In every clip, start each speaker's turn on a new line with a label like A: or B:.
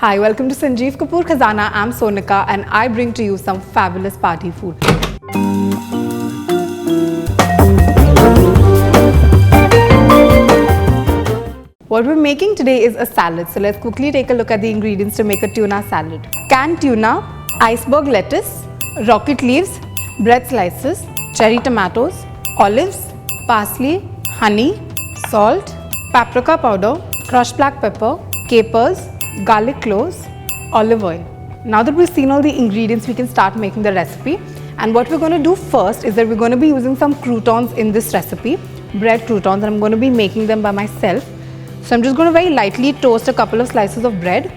A: Hi, welcome to Sanjeev Kapoor Khazana. I'm Sonika and I bring to you some fabulous party food. What we're making today is a salad. So let's quickly take a look at the ingredients to make a tuna salad. Canned tuna, iceberg lettuce, rocket leaves, bread slices, cherry tomatoes, olives, parsley, honey, salt, paprika powder, crushed black pepper, capers, garlic cloves, olive oil. Now that we've seen all the ingredients, we can start making the recipe. And what we're going to do first is that we're going to be using some croutons in this recipe, bread croutons, and I'm going to be making them by myself. So I'm just going to very lightly toast a couple of slices of bread.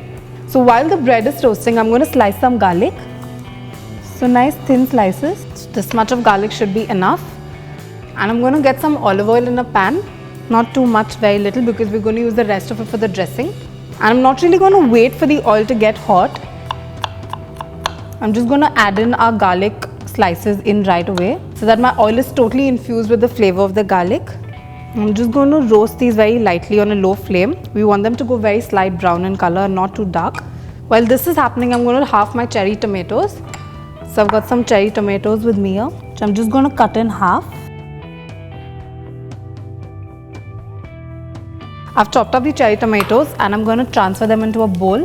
A: So while the bread is toasting, I'm going to slice some garlic. So nice thin slices. So this much of garlic should be enough. And I'm going to get some olive oil in a pan. Not too much, very little, because we're going to use the rest of it for the dressing. And I'm not really going to wait for the oil to get hot. I'm just going to add in our garlic slices in right away so that my oil is totally infused with the flavor of the garlic. I'm just going to roast these very lightly on a low flame. We want them to go very slight brown in color, not too dark. While this is happening, I'm going to halve my cherry tomatoes. So I've got some cherry tomatoes with me here, which I'm just going to cut in half. I've chopped up the cherry tomatoes and I'm going to transfer them into a bowl.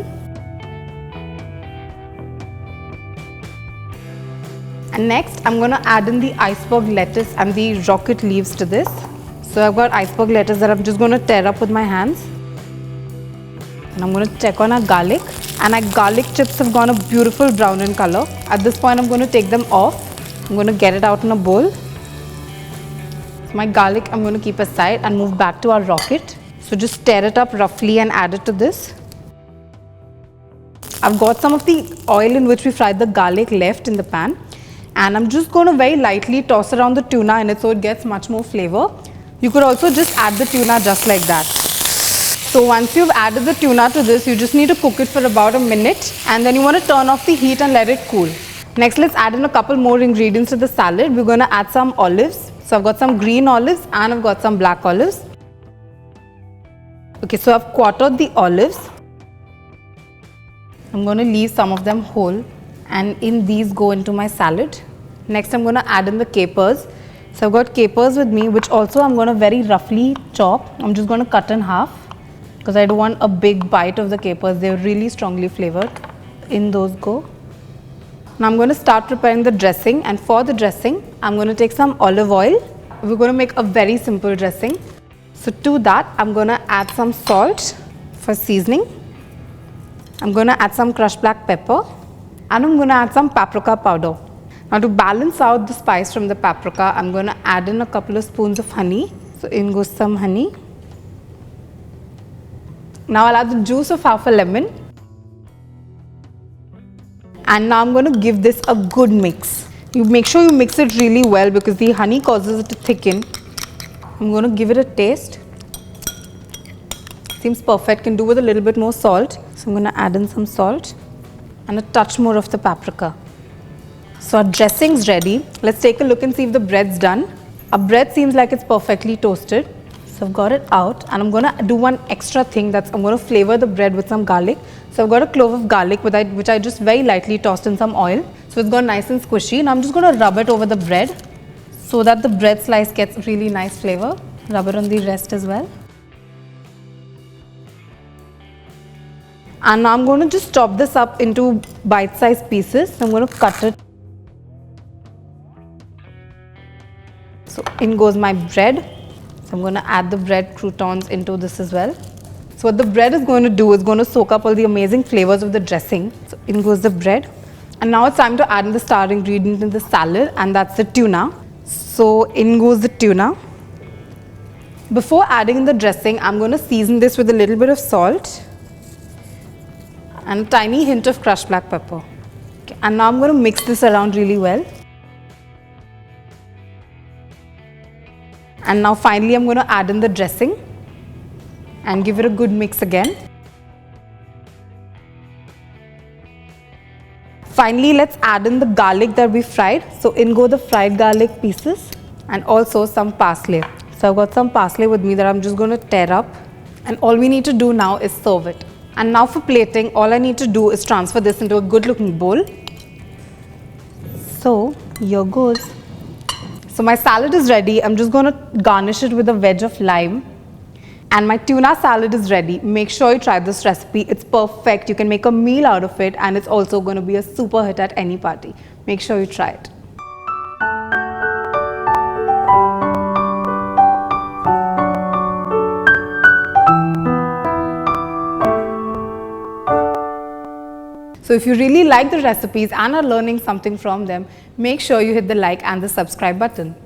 A: And next, I'm going to add in the iceberg lettuce and the rocket leaves to this. So I've got iceberg lettuce that I'm just going to tear up with my hands. And I'm going to check on our garlic. And our garlic chips have gone a beautiful brown in color. At this point, I'm going to take them off. I'm going to get it out in a bowl. So my garlic, I'm going to keep aside and move back to our rocket. So just stir it up roughly and add it to this. I've got some of the oil in which we fried the garlic left in the pan. And I'm just going to very lightly toss around the tuna in it so it gets much more flavor. You could also just add the tuna just like that. So once you've added the tuna to this, you just need to cook it for about a minute. And then you want to turn off the heat and let it cool. Next, let's add in a couple more ingredients to the salad. We're going to add some olives. So I've got some green olives and I've got some black olives. Okay, so I've quartered the olives. I'm going to leave some of them whole and in these go into my salad. Next, I'm going to add in the capers. So I've got capers with me, which also I'm going to very roughly chop. I'm just going to cut in half because I don't want a big bite of the capers. They're really strongly flavored. In those go. Now I'm going to start preparing the dressing, and for the dressing, I'm going to take some olive oil. We're going to make a very simple dressing. So to that, I'm going to add some salt for seasoning. I'm going to add some crushed black pepper and I'm going to add some paprika powder. Now to balance out the spice from the paprika, I'm going to add in a couple of spoons of honey. So in goes some honey. Now I'll add the juice of half a lemon. And now I'm going to give this a good mix. You make sure you mix it really well because the honey causes it to thicken. I'm going to give it a taste. Seems perfect, can do with a little bit more salt. So I'm going to add in some salt and a touch more of the paprika. So our dressing's ready. Let's take a look and see if the bread's done. Our bread seems like it's perfectly toasted. So I've got it out and I'm going to do one extra thing. I'm going to flavor the bread with some garlic. So I've got a clove of garlic which I just very lightly tossed in some oil. So it's gone nice and squishy. And I'm just going to rub it over the bread so that the bread slice gets really nice flavor. Rub it on the rest as well. And now I'm going to just chop this up into bite-sized pieces. So I'm going to cut it. So in goes my bread. So I'm going to add the bread croutons into this as well. So what the bread is going to do is going to soak up all the amazing flavors of the dressing. So in goes the bread. And now it's time to add in the star ingredient in the salad, and that's the tuna. So in goes the tuna. Before adding in the dressing, I'm going to season this with a little bit of salt and a tiny hint of crushed black pepper. Okay, and now I'm going to mix this around really well. And now finally I'm going to add in the dressing and give it a good mix again. Finally, let's add in the garlic that we fried. So in go the fried garlic pieces and also some parsley. So I've got some parsley with me that I'm just going to tear up, and all we need to do now is serve it. And now for plating, all I need to do is transfer this into a good looking bowl. So here goes. So my salad is ready. I'm just going to garnish it with a wedge of lime. And my tuna salad is ready. Make sure you try this recipe. It's perfect. You can make a meal out of it, and it's also going to be a super hit at any party. Make sure you try it. So if you really like the recipes and are learning something from them, make sure you hit the like and the subscribe button.